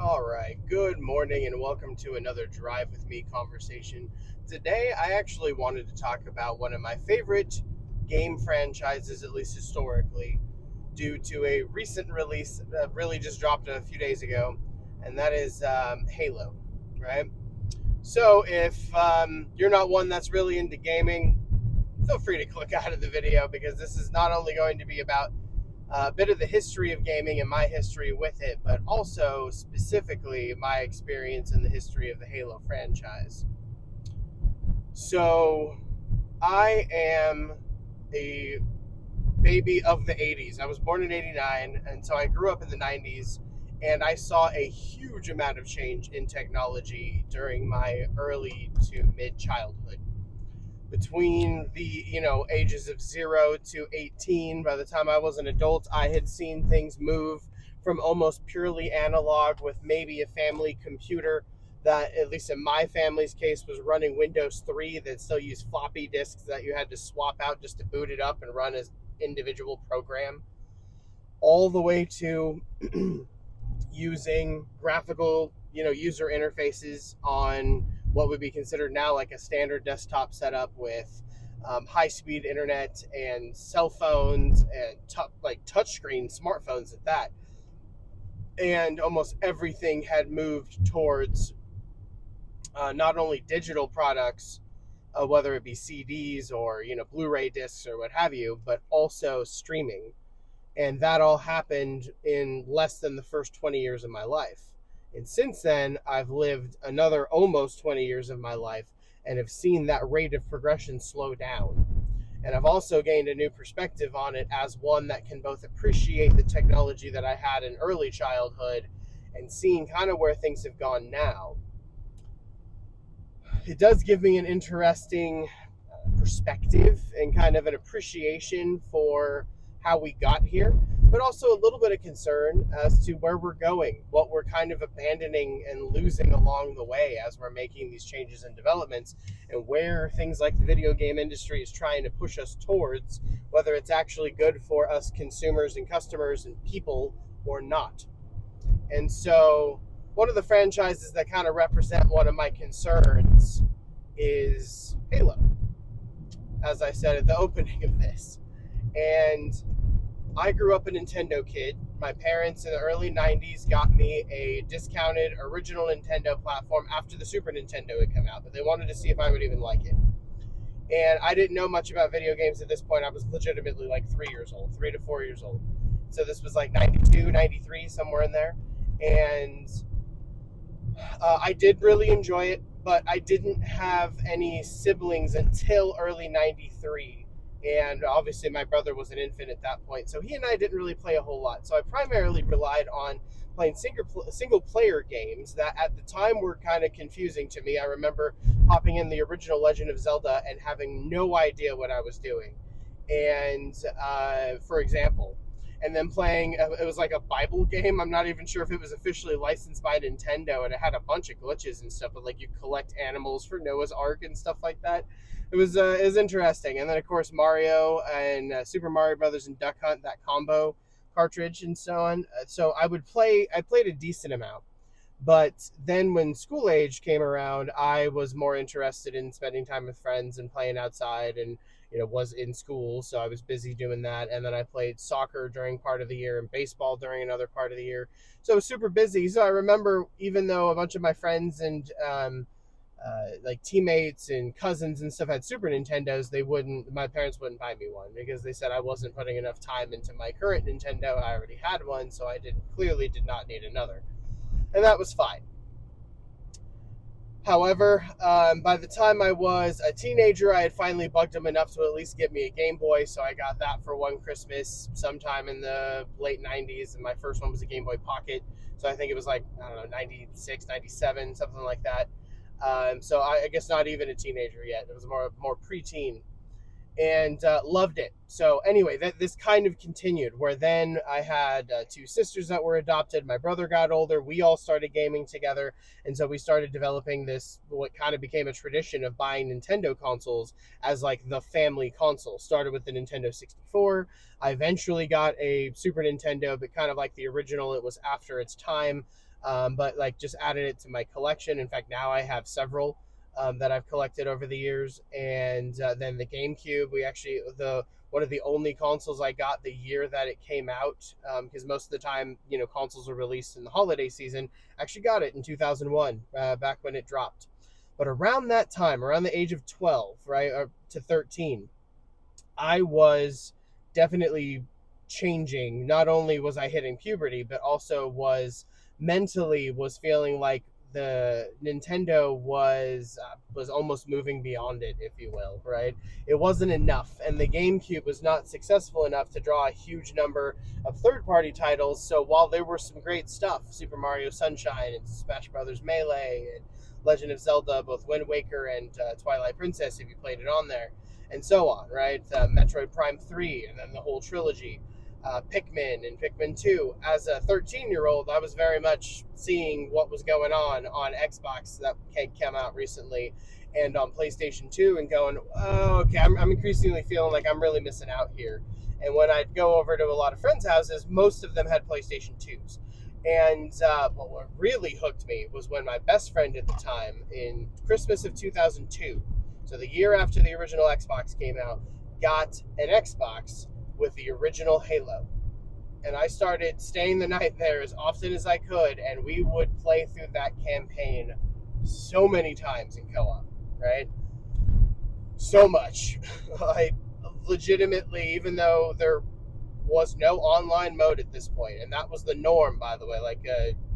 All right, good morning and welcome to another Drive With Me conversation. Today, I actually wanted to talk about one of my favorite game franchises, at least historically, due to a recent release that really just dropped a few days ago, and that is Halo, right? So, if you're not one that's really into gaming, feel free to click out of the video because this is not only going to be about a bit of the history of gaming and my history with it, but also specifically my experience in the history of the Halo franchise. So, I am a baby of the 80s. I was born in 89, and so I grew up in the 90s, and I saw a huge amount of change in technology during my early to mid childhood. Between the ages of 0 to 18, by the time I was an adult, I had seen things move from almost purely analog with maybe a family computer that, at least in my family's case, was running Windows 3 that still used floppy disks that you had to swap out just to boot it up and run as individual program, all the way to using graphical, user interfaces on what would be considered now like a standard desktop setup with high-speed internet and cell phones and like touchscreen smartphones at that. And almost everything had moved towards not only digital products, whether it be CDs or Blu-ray discs or what have you, but also streaming. And that all happened in less than the first 20 years of my life. And since then, I've lived another almost 20 years of my life and have seen that rate of progression slow down. And I've also gained a new perspective on it as one that can both appreciate the technology that I had in early childhood and seeing kind of where things have gone now. It does give me an interesting perspective and kind of an appreciation for how we got here, but also a little bit of concern as to where we're going, what we're kind of abandoning and losing along the way as we're making these changes and developments, and where things like the video game industry is trying to push us towards, whether it's actually good for us consumers and customers and people or not. And so, one of the franchises that kind of represent one of my concerns is Halo, as I said at the opening of this. And I grew up a Nintendo kid. My parents in the early 90s got me a discounted original Nintendo platform after the Super Nintendo had come out, but they wanted to see if I would even like it. And I didn't know much about video games at this point. I was legitimately like 3 years old, 3 to 4 years old. So this was like 92, 93, somewhere in there. And I did really enjoy it, but I didn't have any siblings until early 93. And obviously my brother was an infant at that point, so he and I didn't really play a whole lot. So I primarily relied on playing single player games that at the time were kind of confusing to me. I remember hopping in the original Legend of Zelda and having no idea what I was doing. And for example, and then playing, it was like a Bible game. I'm not even sure if it was officially licensed by Nintendo, and it had a bunch of glitches and stuff, but like you collect animals for Noah's Ark and stuff like that. It was interesting. And then of course Mario and Super Mario Brothers and Duck Hunt, that combo cartridge and so on. So I played a decent amount. But then when school age came around, I was more interested in spending time with friends and playing outside, and was in school, so I was busy doing that. And then I played soccer during part of the year and baseball during another part of the year. So I was super busy. So I remember, even though a bunch of my friends and like teammates and cousins and stuff had Super Nintendos, my parents wouldn't buy me one because they said I wasn't putting enough time into my current Nintendo. I already had one, so I clearly did not need another. And that was fine. However, by the time I was a teenager, I had finally bugged them enough to at least get me a Game Boy, so I got that for one Christmas sometime in the late 90s, and my first one was a Game Boy Pocket, so I think it was like, I don't know, 96, 97, something like that. So I guess not even a teenager yet. It was more preteen, and loved it. So anyway, this kind of continued, where then I had two sisters that were adopted. My brother got older. We all started gaming together, and so we started developing this, what kind of became a tradition of buying Nintendo consoles as like the family console. Started with the Nintendo 64. I eventually got a Super Nintendo, but kind of like the original, it was after its time. but like just added it to my collection. In fact, now I have several that I've collected over the years. And then the GameCube, we actually the one of the only consoles I got the year that it came out, because most of the time, consoles were released in the holiday season. I actually got it in 2001, back when it dropped. But around that time, around the age of 12, right, to 13, I was definitely changing. Not only was I hitting puberty, but also was feeling like the Nintendo was almost moving beyond it, if you will, right? It wasn't enough, and the GameCube was not successful enough to draw a huge number of third-party titles. So while there were some great stuff, Super Mario Sunshine and Smash Brothers Melee and Legend of Zelda, both Wind Waker and Twilight Princess, if you played it on there, and so on, right? Metroid Prime 3, and then the whole trilogy. Pikmin and Pikmin 2. As a 13-year-old, I was very much seeing what was going on Xbox that came out recently and on PlayStation 2 and going, oh, okay, I'm increasingly feeling like I'm really missing out here. And when I'd go over to a lot of friends' houses, most of them had PlayStation 2s. And what really hooked me was when my best friend at the time, in Christmas of 2002, so the year after the original Xbox came out, got an Xbox with the original Halo. And I started staying the night there as often as I could, and we would play through that campaign so many times in co-op, right? So much. I legitimately, even though there was no online mode at this point, and that was the norm, by the way, like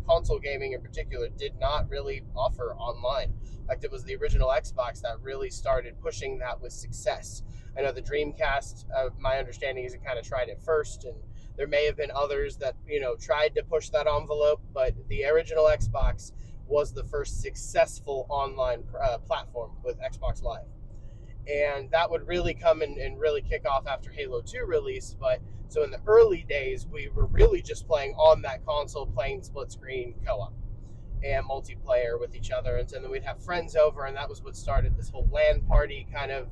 console gaming in particular did not really offer online. In fact, it was the original Xbox that really started pushing that with success. I know the Dreamcast, my understanding is it kind of tried it first, and there may have been others that, tried to push that envelope, but the original Xbox was the first successful online platform with Xbox Live. And that would really come and really kick off after Halo 2 release. But so in the early days, we were really just playing on that console, playing split screen co-op and multiplayer with each other. And then we'd have friends over, and that was what started this whole LAN party kind of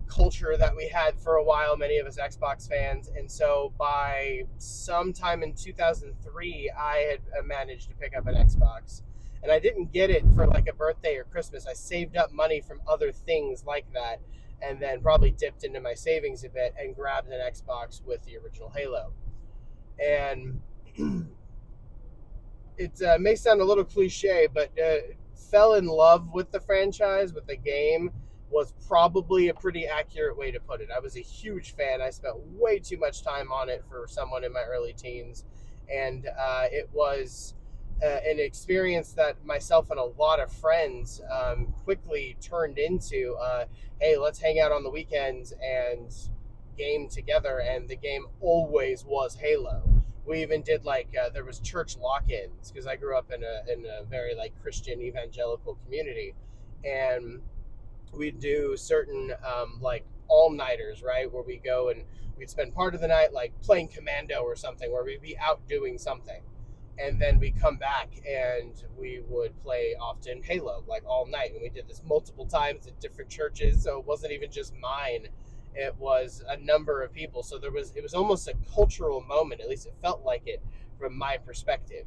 culture that we had for a while, many of us Xbox fans. And so by sometime in 2003, I had managed to pick up an Xbox. And I didn't get it for like a birthday or Christmas. I saved up money from other things like that, and then probably dipped into my savings a bit and grabbed an Xbox with the original Halo. And it may sound a little cliche, but fell in love with the franchise, with the game, was probably a pretty accurate way to put it. I was a huge fan. I spent way too much time on it for someone in my early teens, and it was an experience that myself and a lot of friends quickly turned into, hey, let's hang out on the weekends and game together. And the game always was Halo. We even did there was church lock-ins, because I grew up in a very Christian evangelical community, and we'd do certain all-nighters, right, where we go and we'd spend part of the night playing Commando or something, where we'd be out doing something. And then we come back and we would play often Halo all night. And we did this multiple times at different churches. So it wasn't even just mine. It was a number of people. So it was almost a cultural moment. At least it felt like it from my perspective.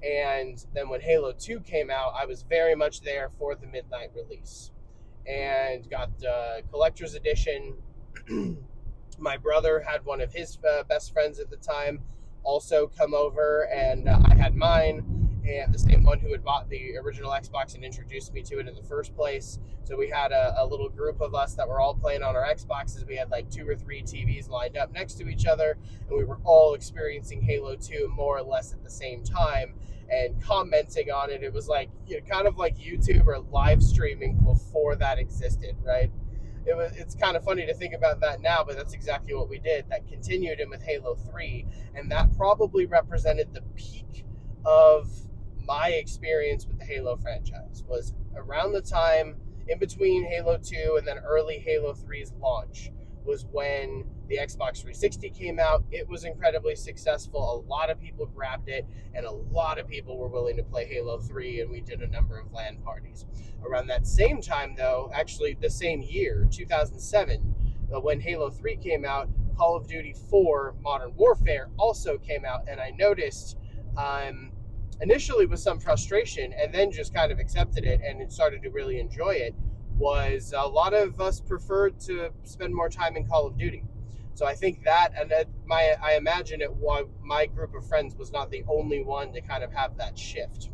And then when Halo 2 came out, I was very much there for the midnight release and got the collector's edition. My brother had one of his best friends at the time also come over, and I had mine, and the same one who had bought the original Xbox and introduced me to it in the first place. So we had a little group of us that were all playing on our Xboxes. We had 2 or 3 TVs lined up next to each other, and we were all experiencing Halo 2 more or less at the same time and commenting on it. It was kind of like YouTube or live streaming before that existed, right? It's kind of funny to think about that now, but that's exactly what we did. That continued in with Halo 3, and that probably represented the peak of my experience with the Halo franchise. Was around the time in between Halo 2 and then early Halo 3's launch was when the Xbox 360 came out. It was incredibly successful. A lot of people grabbed it, and a lot of people were willing to play Halo 3, and we did a number of LAN parties. Around that same time, though, actually the same year, 2007, when Halo 3 came out, Call of Duty 4 Modern Warfare also came out, and I noticed initially with some frustration and then just kind of accepted it and started to really enjoy it, was a lot of us preferred to spend more time in Call of Duty. So I think that, and that I imagine it, my group of friends was not the only one to kind of have that shift.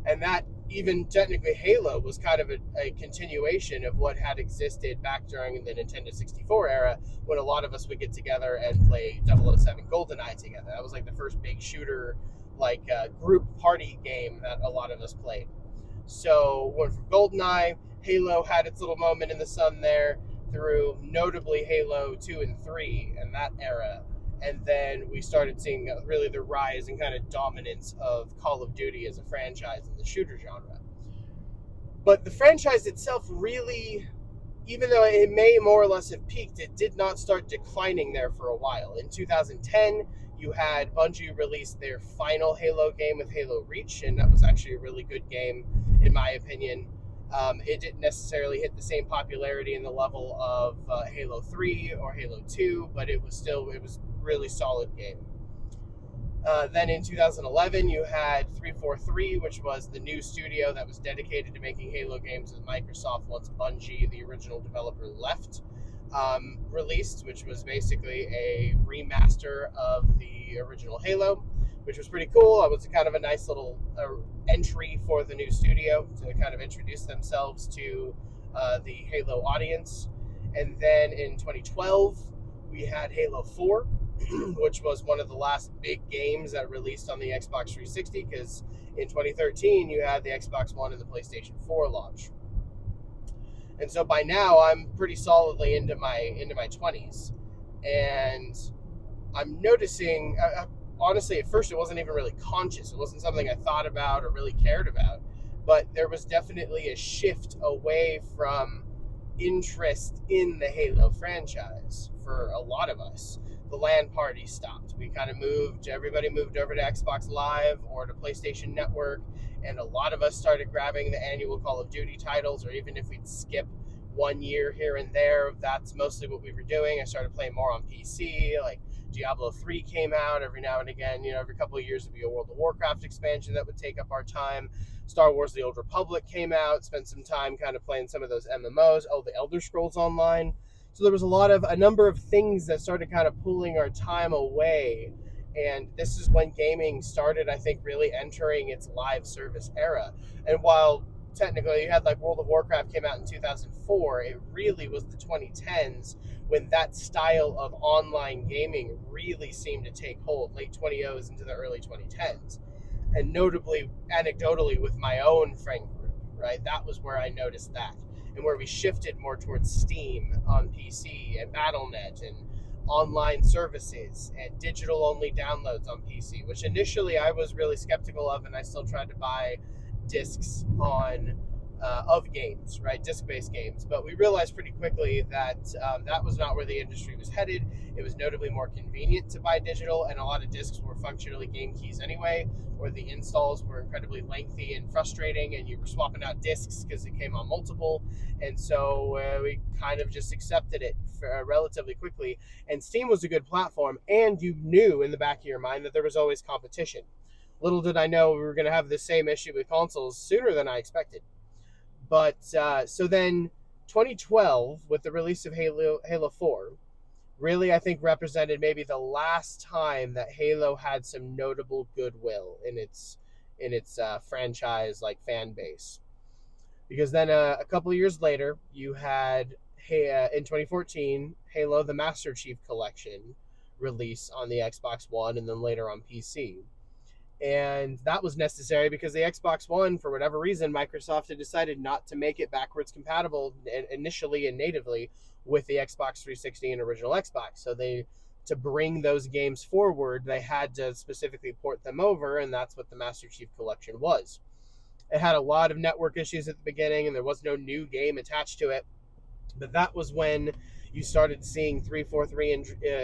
And that even technically Halo was kind of a continuation of what had existed back during the Nintendo 64 era, when a lot of us would get together and play 007 GoldenEye together. That was like the first big shooter, like group party game that a lot of us played. So went from GoldenEye, Halo had its little moment in the sun there, through notably Halo 2 and 3 and that era. And then we started seeing really the rise and kind of dominance of Call of Duty as a franchise in the shooter genre. But the franchise itself really, even though it may more or less have peaked, it did not start declining there for a while. In 2010, you had Bungie release their final Halo game with Halo Reach, and that was actually a really good game, in my opinion. It didn't necessarily hit the same popularity in the level of Halo 3 or Halo 2, but it was really solid game. Then in 2011, you had 343, which was the new studio that was dedicated to making Halo games with Microsoft once Bungie, the original developer, left, released, which was basically a remaster of the original Halo, which was pretty cool. It was kind of a nice little entry for the new studio to kind of introduce themselves to the Halo audience. And then in 2012, we had Halo 4, which was one of the last big games that released on the Xbox 360, because in 2013 you had the Xbox One and the PlayStation 4 launch. And so by now I'm pretty solidly into my 20s, and I'm noticing, honestly, at first it wasn't even really conscious. It wasn't something I thought about or really cared about, but there was definitely a shift away from interest in the Halo franchise for a lot of us. The LAN party stopped. We kind of everybody moved over to Xbox Live or to PlayStation Network, and a lot of us started grabbing the annual Call of Duty titles, or even if we'd skip 1 year here and there, that's mostly what we were doing. I started playing more on PC, like Diablo 3 came out every now and again. Every couple of years there'd be a World of Warcraft expansion that would take up our time. Star Wars The Old Republic came out, spent some time kind of playing some of those MMOs. Oh, the Elder Scrolls Online. So there was a number of things that started kind of pulling our time away. And this is when gaming started, I think, really entering its live service era. And while technically you had like World of Warcraft came out in 2004, it really was the 2010s when that style of online gaming really seemed to take hold, late 2000s into the early 2010s. And notably, anecdotally, with my own friend group, right? That was where I noticed that, and where we shifted more towards Steam on PC and Battle.net and online services and digital-only downloads on PC, which initially I was really skeptical of, and I still tried to buy discs of games, right? Disc-based games. But we realized pretty quickly that that was not where the industry was headed. It was notably more convenient to buy digital, and a lot of discs were functionally game keys anyway, or the installs were incredibly lengthy and frustrating, and you were swapping out discs because it came on multiple. And so we kind of just accepted it relatively quickly. And Steam was a good platform, and you knew in the back of your mind that there was always competition. Little did I know we were going to have the same issue with consoles sooner than I expected. But so then 2012, with the release of Halo 4, really I think represented maybe the last time that Halo had some notable goodwill in its franchise like fan base. Because then a couple of years later, you had in 2014 Halo the Master Chief Collection release on the Xbox One and then later on PC. And that was necessary because the Xbox One, for whatever reason, Microsoft had decided not to make it backwards compatible initially and natively with the Xbox 360 and original Xbox. So to bring those games forward, they had to specifically port them over, and that's what the Master Chief Collection was. It had a lot of network issues at the beginning, and there was no new game attached to it. But that was when you started seeing 343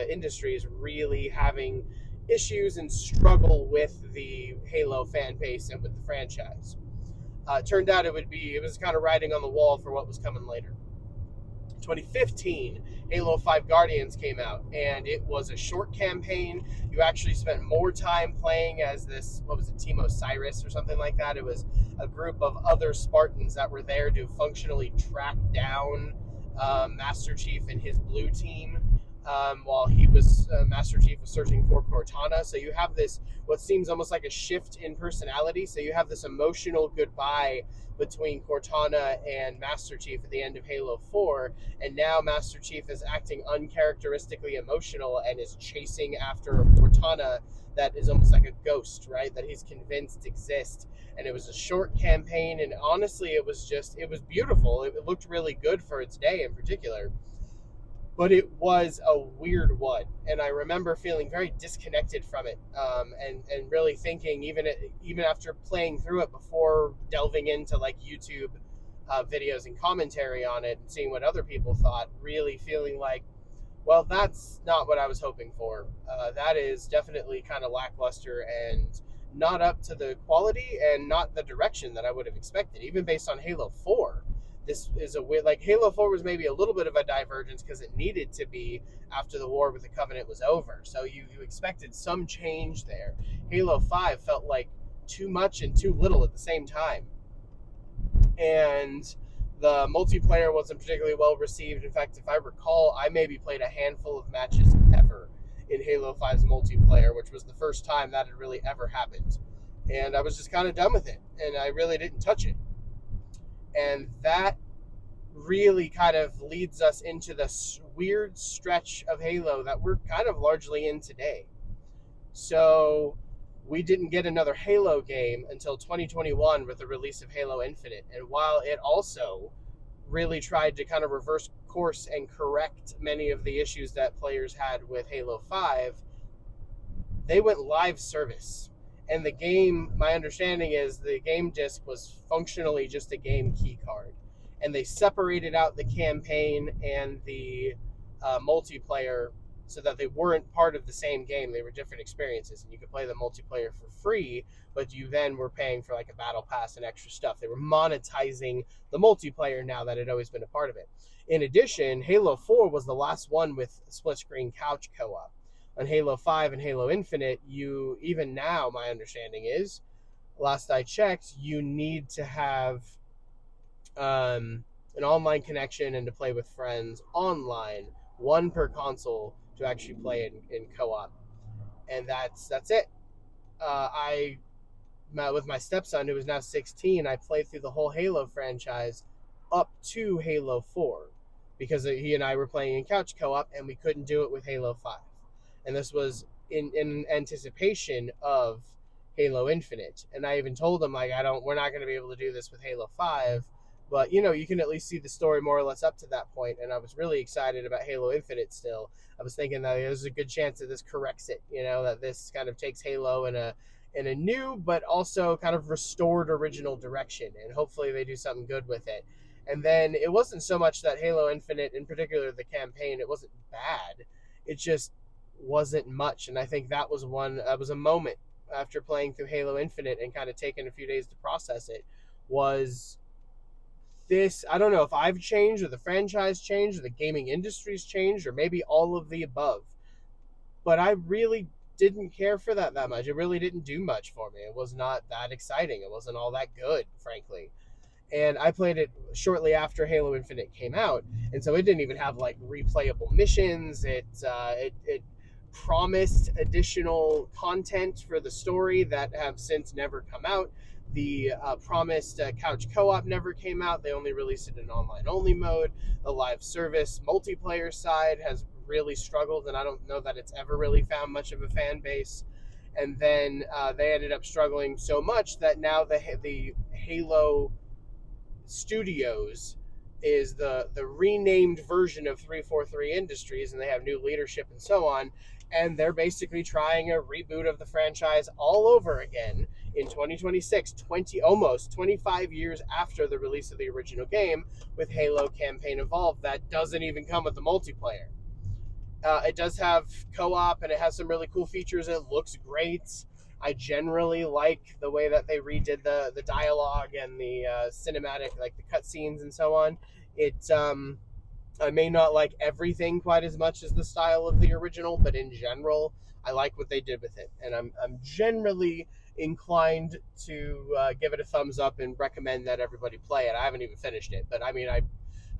Industries really having issues and struggle with the Halo fan base and with the franchise. Turned out it was kind of writing on the wall for what was coming later. 2015, Halo 5 Guardians came out, and it was a short campaign. You actually spent more time playing as this, what was it, Team Osiris or something like that. It was a group of other Spartans that were there to functionally track down Master Chief and his blue team, while Master Chief was searching for Cortana. So you have this, what seems almost like a shift in personality. So you have this emotional goodbye between Cortana and Master Chief at the end of Halo 4, and now Master Chief is acting uncharacteristically emotional and is chasing after Cortana that is almost like a ghost, right? That he's convinced exists. And it was a short campaign, and honestly, it was beautiful. It looked really good for its day in particular. But it was a weird one, and I remember feeling very disconnected from it, and really thinking, even after playing through it before delving into like YouTube videos and commentary on it and seeing what other people thought, really feeling like, well, that's not what I was hoping for. That is definitely kind of lackluster and not up to the quality and not the direction that I would have expected, even based on Halo 4. This is a way, like Halo 4 was maybe a little bit of a divergence because it needed to be after the war with the Covenant was over. So you expected some change there. Halo 5 felt like too much and too little at the same time. And the multiplayer wasn't particularly well received. In fact, if I recall, I maybe played a handful of matches ever in Halo 5's multiplayer, which was the first time that had really ever happened. And I was just kind of done with it, and I really didn't touch it. And that really kind of leads us into this weird stretch of Halo that we're kind of largely in today. So we didn't get another Halo game until 2021 with the release of Halo Infinite. And while it also really tried to kind of reverse course and correct many of the issues that players had with Halo 5, they went live service. And the game, my understanding is the game disc was functionally just a game key card. And they separated out the campaign and the multiplayer so that they weren't part of the same game. They were different experiences. And you could play the multiplayer for free, but you then were paying for like a battle pass and extra stuff. They were monetizing the multiplayer now that had always been a part of it. In addition, Halo 4 was the last one with split screen couch co-op. On Halo 5 and Halo Infinite, you, even now, my understanding is, last I checked, you need to have an online connection and to play with friends online, one per console to actually play it in co-op. And that's it. I met with my stepson, who is now 16. I played through the whole Halo franchise up to Halo 4 because he and I were playing in couch co-op, and we couldn't do it with Halo 5. And this was in anticipation of Halo Infinite. And I even told him, like, we're not going to be able to do this with Halo 5, but, you know, you can at least see the story more or less up to that point. And I was really excited about Halo Infinite still. I was thinking that there's a good chance that this corrects it, you know, that this kind of takes Halo in a new but also kind of restored original direction. And hopefully they do something good with it. And then it wasn't so much that Halo Infinite, in particular the campaign, it wasn't bad. It just wasn't much. And I think that was a moment after playing through Halo Infinite and kind of taking a few days to process it, was this, I don't know if I've changed or the franchise changed or the gaming industry's changed or maybe all of the above, but I really didn't care for that much. It really didn't do much for me. It was not that exciting. It wasn't all that good, frankly. And I played it shortly after Halo Infinite came out, and so it didn't even have like replayable missions. It promised additional content for the story that have since never come out. The promised couch co-op never came out. They only released it in online-only mode. The live service multiplayer side has really struggled, and I don't know that it's ever really found much of a fan base. And then they ended up struggling so much that now the Halo Studios is the renamed version of 343 Industries, and they have new leadership and so on, and they're basically trying a reboot of the franchise all over again in 2026, almost 25 years after the release of the original game, with Halo Campaign Evolved that doesn't even come with the multiplayer. It does have co-op, and it has some really cool features. It looks great. I generally like the way that they redid the dialogue and the cinematic, like the cutscenes and so on. I may not like everything quite as much as the style of the original, but in general, I like what they did with it, and I'm generally inclined to give it a thumbs up and recommend that everybody play it. I haven't even finished it, but I mean, I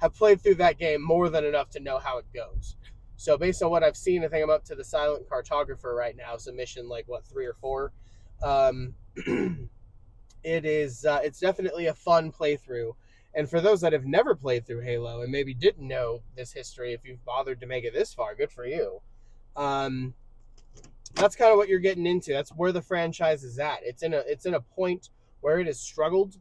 have played through that game more than enough to know how it goes. So based on what I've seen, I think I'm up to the Silent Cartographer right now, submission like what 3 or 4. Um, it's definitely a fun playthrough. And for those that have never played through Halo and maybe didn't know this history, if you've bothered to make it this far, good for you. That's kind of what you're getting into. That's where the franchise is at. It's in a point where it has struggled,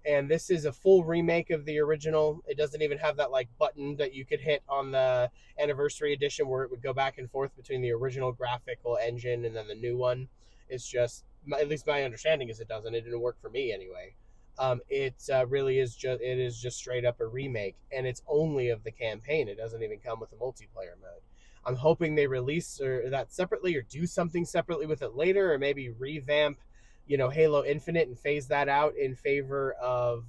and this is a full remake of the original. It doesn't even have that like button that you could hit on the anniversary edition where it would go back and forth between the original graphical engine and then the new one. It's just, at least my understanding is it doesn't. It didn't work for me anyway. It really is just straight up a remake, and it's only of the campaign. It doesn't even come with a multiplayer mode. I'm hoping they release that separately or do something separately with it later, or maybe revamp, Halo Infinite and phase that out in favor of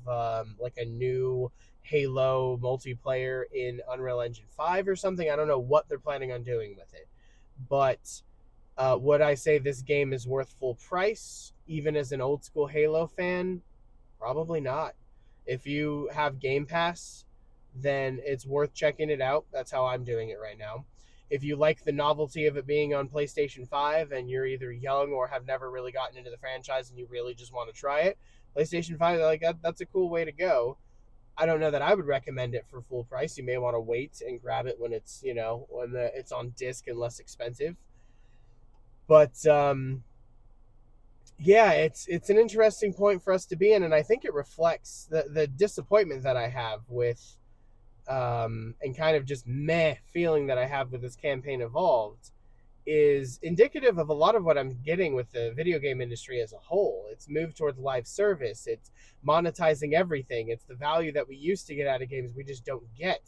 like a new Halo multiplayer in Unreal Engine 5 or something. I don't know what they're planning on doing with it, but would I say this game is worth full price, even as an old school Halo fan? Probably not. If you have Game Pass, then it's worth checking it out. That's how I'm doing it right now. If you like the novelty of it being on PlayStation 5 and you're either young or have never really gotten into the franchise and you really just want to try it, PlayStation 5, like that's a cool way to go. I don't know that I would recommend it for full price. You may want to wait and grab it when it's, it's on disc and less expensive. But yeah, it's an interesting point for us to be in, and I think it reflects the disappointment that I have with and kind of just meh feeling that I have with this campaign Evolved is indicative of a lot of what I'm getting with the video game industry as a whole. It's moved towards live service. It's monetizing everything. It's the value that we used to get out of games we just don't get.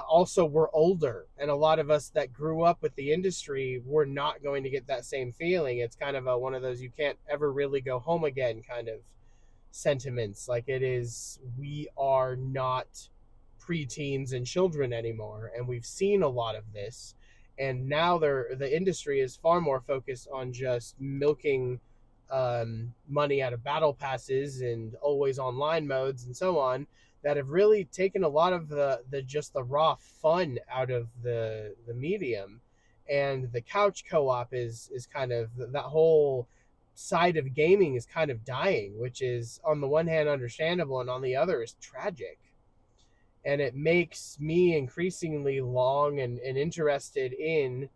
Also, we're older, and a lot of us that grew up with the industry, we're not going to get that same feeling. It's kind of one of those you can't ever really go home again kind of sentiments. Like it is, we are not preteens and children anymore, and we've seen a lot of this, and now the industry is far more focused on just milking money out of battle passes and always online modes and so on, that have really taken a lot of the just the raw fun out of the medium. And the couch co-op is kind of that whole side of gaming is kind of dying, which is on the one hand understandable and on the other is tragic. And it makes me increasingly long and interested in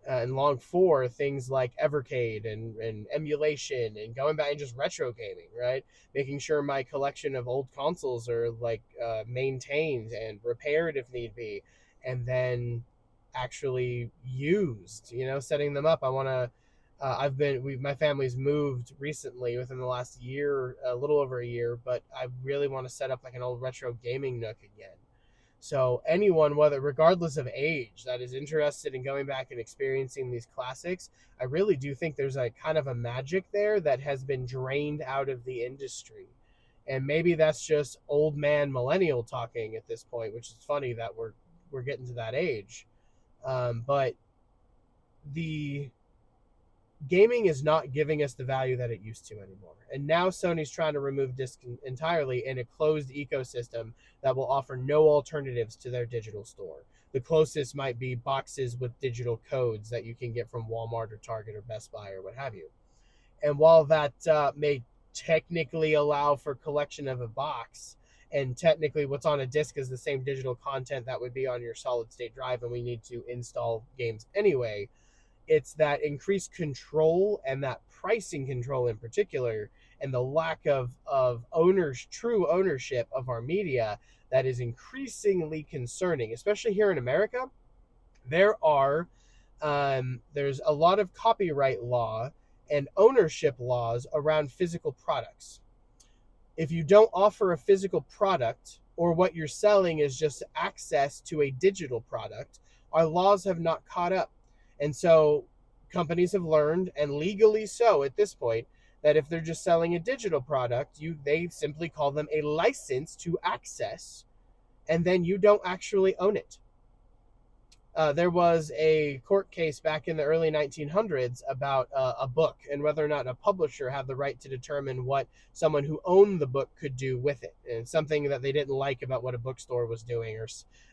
and long for things like Evercade and emulation and going back and just retro gaming, right? Making sure my collection of old consoles are like maintained and repaired if need be, and then actually used, setting them up. I want to my family's moved recently within the last year, a little over a year, but I really want to set up like an old retro gaming nook again. So anyone, whether regardless of age, that is interested in going back and experiencing these classics, I really do think there's a kind of a magic there that has been drained out of the industry. And maybe that's just old man millennial talking at this point, which is funny that we're getting to that age. But the gaming is not giving us the value that it used to anymore. And now Sony's trying to remove disc entirely in a closed ecosystem that will offer no alternatives to their digital store. The closest might be boxes with digital codes that you can get from Walmart or Target or Best Buy or what have you. And while that may technically allow for collection of a box, and technically what's on a disc is the same digital content that would be on your solid state drive, and we need to install games anyway, it's that increased control and that pricing control in particular, and the lack of true ownership of our media that is increasingly concerning, especially here in America. There's a lot of copyright law and ownership laws around physical products. If you don't offer a physical product, or what you're selling is just access to a digital product, our laws have not caught up. And so companies have learned, and legally so at this point, that if they're just selling a digital product, they simply call them a license to access and then you don't actually own it. There was a court case back in the early 1900s about a book and whether or not a publisher had the right to determine what someone who owned the book could do with it. And something that they didn't like about what a bookstore was doing, or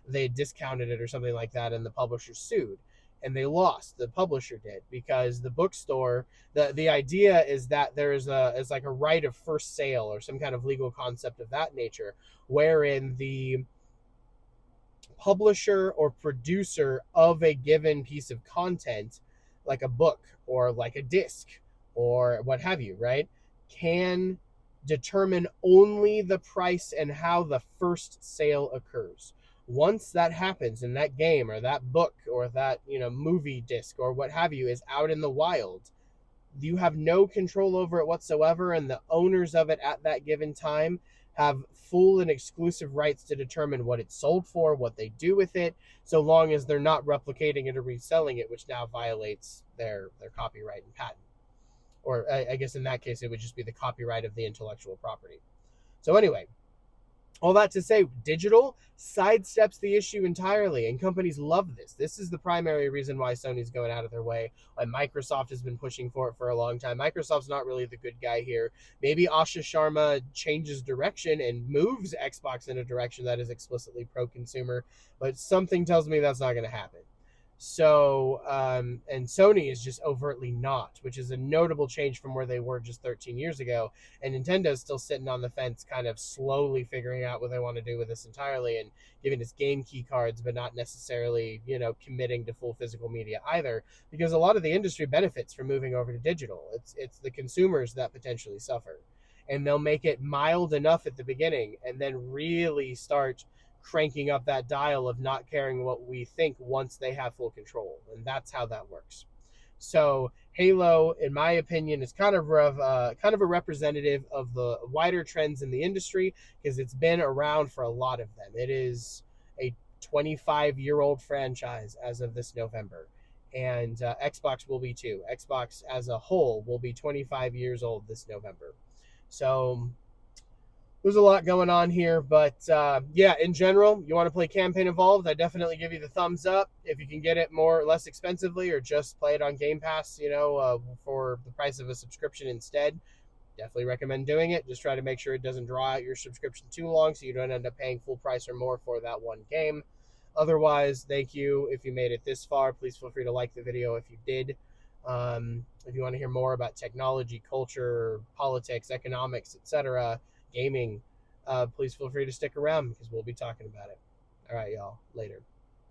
they discounted it or something like that, and the publisher sued. And they lost. The publisher did, because the bookstore, the idea is that there is like a right of first sale or some kind of legal concept of that nature, wherein the publisher or producer of a given piece of content, like a book or like a disc or what have you, right, can determine only the price and how the first sale occurs. Once that happens and that game or that book or that, movie disc or what have you is out in the wild, you have no control over it whatsoever, and the owners of it at that given time have full and exclusive rights to determine what it's sold for, what they do with it, so long as they're not replicating it or reselling it, which now violates their copyright and patent. Or I guess in that case, it would just be the copyright of the intellectual property. So anyway, all that to say, digital sidesteps the issue entirely, and companies love this. This is the primary reason why Sony's going out of their way, why Microsoft has been pushing for it for a long time. Microsoft's not really the good guy here. Maybe Asha Sharma changes direction and moves Xbox in a direction that is explicitly pro-consumer, but something tells me that's not going to happen. So, and Sony is just overtly not, which is a notable change from where they were just 13 years ago. And Nintendo's still sitting on the fence, kind of slowly figuring out what they want to do with this entirely, and giving us game key cards, but not necessarily, committing to full physical media either, because a lot of the industry benefits from moving over to digital. It's the consumers that potentially suffer. And they'll make it mild enough at the beginning and then really start cranking up that dial of not caring what we think once they have full control. And that's how that works. So Halo, in my opinion, is kind of a representative of the wider trends in the industry, because it's been around for a lot of them. It is a 25-year-old franchise as of this November. And Xbox will be too. Xbox as a whole will be 25 years old this November. So there's a lot going on here, but yeah, in general, you want to play Campaign Evolved, I definitely give you the thumbs up. If you can get it more or less expensively, or just play it on Game Pass, for the price of a subscription instead, definitely recommend doing it. Just try to make sure it doesn't draw out your subscription too long, so you don't end up paying full price or more for that one game. Otherwise, thank you if you made it this far. Please feel free to like the video if you did. If you want to hear more about technology, culture, politics, economics, etc., gaming, please feel free to stick around, because we'll be talking about it. All right, y'all. Later.